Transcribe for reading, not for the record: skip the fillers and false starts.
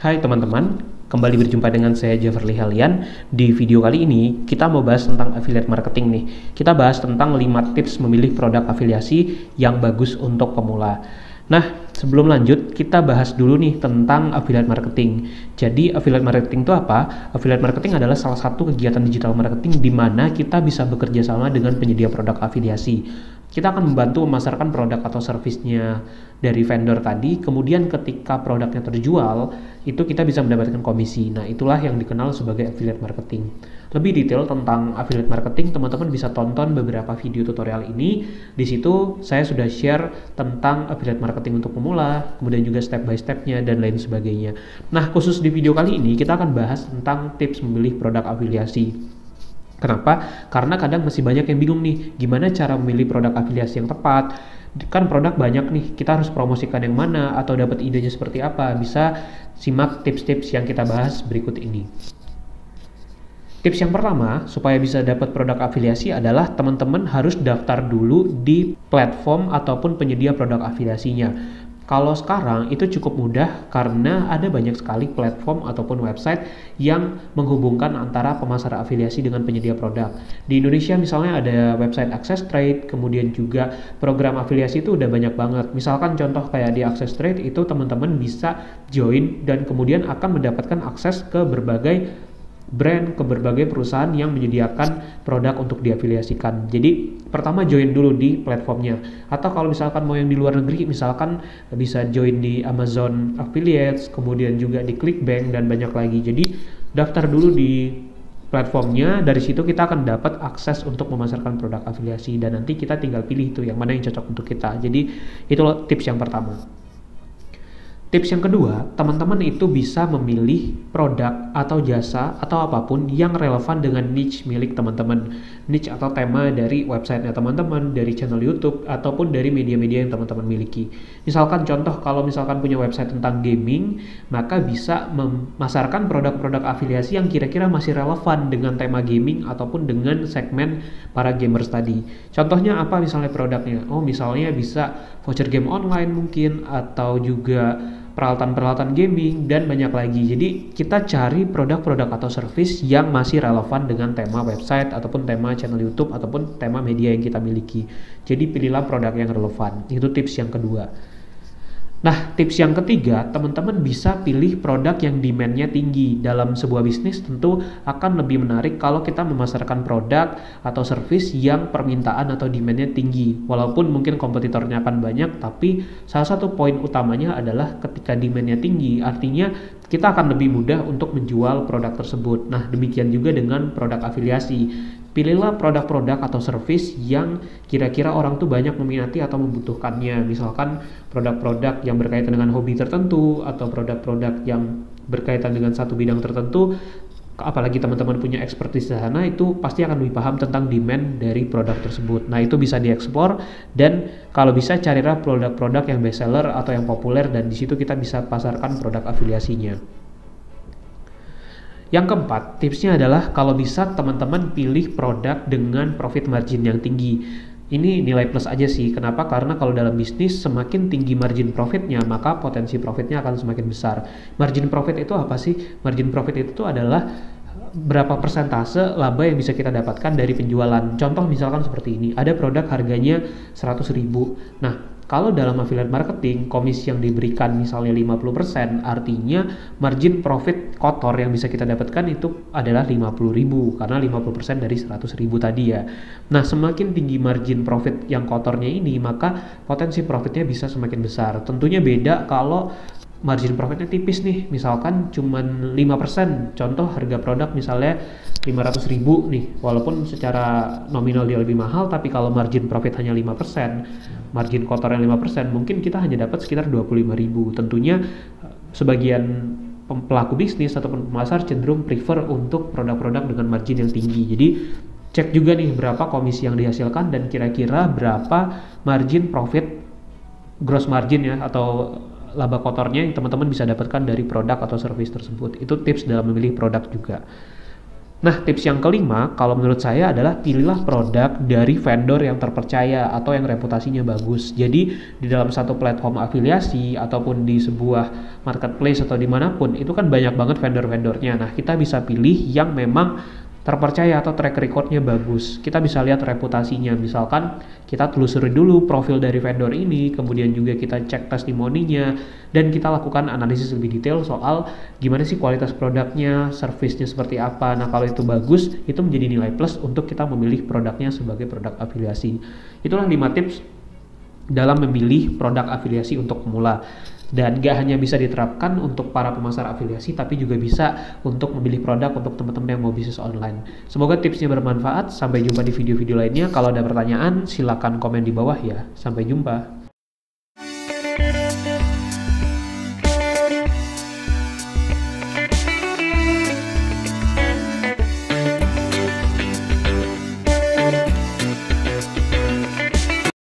Hai teman-teman, kembali berjumpa dengan saya Jafferly Halian. Di video kali ini kita mau bahas tentang affiliate marketing nih. Kita bahas tentang 5 tips memilih produk afiliasi yang bagus untuk pemula. Nah, sebelum lanjut kita bahas dulu nih tentang affiliate marketing. Jadi affiliate marketing itu apa? Affiliate marketing adalah salah satu kegiatan digital marketing di mana kita bisa bekerja sama dengan penyedia produk afiliasi. Kita akan membantu memasarkan produk atau servisnya dari vendor tadi, kemudian ketika produknya terjual, itu kita bisa mendapatkan komisi. Nah, itulah yang dikenal sebagai affiliate marketing. Lebih detail tentang affiliate marketing, teman-teman bisa tonton beberapa video tutorial ini. Di situ saya sudah share tentang affiliate marketing untuk pemula, kemudian juga step by stepnya dan lain sebagainya. Nah, khusus di video kali ini kita akan bahas tentang tips memilih produk afiliasi. Kenapa? Karena kadang masih banyak yang bingung nih, gimana cara memilih produk afiliasi yang tepat. Kan produk banyak nih, kita harus promosikan yang mana atau dapat idenya seperti apa. Bisa simak tips-tips yang kita bahas berikut ini. Tips yang pertama, supaya bisa dapat produk afiliasi adalah teman-teman harus daftar dulu di platform ataupun penyedia produk afiliasinya. Kalau sekarang itu cukup mudah karena ada banyak sekali platform ataupun website yang menghubungkan antara pemasar afiliasi dengan penyedia produk. Di Indonesia misalnya ada website Access Trade, kemudian juga program afiliasi itu udah banyak banget. Misalkan contoh kayak di Access Trade itu teman-teman bisa join dan kemudian akan mendapatkan akses ke berbagai brand, ke berbagai perusahaan yang menyediakan produk untuk diafiliasikan. Jadi pertama join dulu di platformnya, atau kalau misalkan mau yang di luar negeri misalkan bisa join di Amazon Affiliates, kemudian juga di Clickbank dan banyak lagi. Jadi daftar dulu di platformnya, dari situ kita akan dapat akses untuk memasarkan produk afiliasi dan nanti kita tinggal pilih tuh yang mana yang cocok untuk kita. Jadi itu tips yang pertama. Tips yang kedua, teman-teman itu bisa memilih produk atau jasa atau apapun yang relevan dengan niche milik teman-teman. Niche atau tema dari websitenya teman-teman, dari channel YouTube, ataupun dari media-media yang teman-teman miliki. Misalkan contoh, kalau misalkan punya website tentang gaming, maka bisa memasarkan produk-produk afiliasi yang kira-kira masih relevan dengan tema gaming ataupun dengan segmen para gamers tadi. Contohnya apa misalnya produknya? Oh, misalnya bisa voucher game online mungkin, atau juga peralatan-peralatan gaming, dan banyak lagi. Jadi kita cari produk-produk atau service yang masih relevan dengan tema website ataupun tema channel YouTube ataupun tema media yang kita miliki. Jadi pilihlah produk yang relevan. Itu tips yang kedua. Nah, tips yang ketiga, teman-teman bisa pilih produk yang demand-nya tinggi. Dalam sebuah bisnis tentu akan lebih menarik kalau kita memasarkan produk atau service yang permintaan atau demand-nya tinggi. Walaupun mungkin kompetitornya akan banyak, tapi salah satu poin utamanya adalah ketika demand-nya tinggi, artinya kita akan lebih mudah untuk menjual produk tersebut. Nah, demikian juga dengan produk afiliasi. Pilihlah produk-produk atau service yang kira-kira orang tuh banyak meminati atau membutuhkannya. Misalkan produk-produk yang berkaitan dengan hobi tertentu atau produk-produk yang berkaitan dengan satu bidang tertentu. Apalagi teman-teman punya expertise di sana, itu pasti akan lebih paham tentang demand dari produk tersebut. Nah, itu bisa diekspor dan kalau bisa carilah produk-produk yang best seller atau yang populer dan di situ kita bisa pasarkan produk afiliasinya. Yang keempat, tipsnya adalah kalau bisa teman-teman pilih produk dengan profit margin yang tinggi. Ini nilai plus aja sih. Kenapa? Karena kalau dalam bisnis semakin tinggi margin profitnya, maka potensi profitnya akan semakin besar. Margin profit itu apa sih? Margin profit itu adalah berapa persentase laba yang bisa kita dapatkan dari penjualan. Contoh misalkan seperti ini, ada produk harganya 100.000. Nah, kalau dalam affiliate marketing, komisi yang diberikan misalnya 50%, artinya margin profit kotor yang bisa kita dapatkan itu adalah 50.000, karena 50% dari 100.000 tadi ya. Nah, semakin tinggi margin profit yang kotornya ini, maka potensi profitnya bisa semakin besar. Tentunya beda kalau margin profitnya tipis nih, misalkan cuman 5%, contoh harga produk misalnya 500.000 nih, walaupun secara nominal dia lebih mahal, tapi kalau margin profit hanya 5%, margin kotor yang 5%, mungkin kita hanya dapat sekitar 25.000. Tentunya sebagian pelaku bisnis ataupun pemasar cenderung prefer untuk produk-produk dengan margin yang tinggi. Jadi cek juga nih berapa komisi yang dihasilkan dan kira-kira berapa margin profit, gross margin ya, atau laba kotornya yang teman-teman bisa dapatkan dari produk atau service tersebut. Itu tips dalam memilih produk juga. Nah, tips yang kelima, kalau menurut saya adalah pilihlah produk dari vendor yang terpercaya atau yang reputasinya bagus. Jadi, di dalam satu platform afiliasi ataupun di sebuah marketplace atau dimanapun, itu kan banyak banget vendor-vendornya. Nah, kita bisa pilih yang memang terpercaya atau track recordnya bagus. Kita bisa lihat reputasinya, misalkan kita telusuri dulu profil dari vendor ini, kemudian juga kita cek testimoninya, dan kita lakukan analisis lebih detail soal gimana sih kualitas produknya, servisnya seperti apa. Nah, kalau itu bagus, itu menjadi nilai plus untuk kita memilih produknya sebagai produk afiliasi. Itulah 5 tips dalam memilih produk afiliasi untuk pemula. Dan gak hanya bisa diterapkan untuk para pemasar afiliasi, tapi juga bisa untuk memilih produk untuk teman-teman yang mau bisnis online. Semoga tipsnya bermanfaat. Sampai jumpa di video-video lainnya. Kalau ada pertanyaan, silakan komen di bawah ya. Sampai jumpa.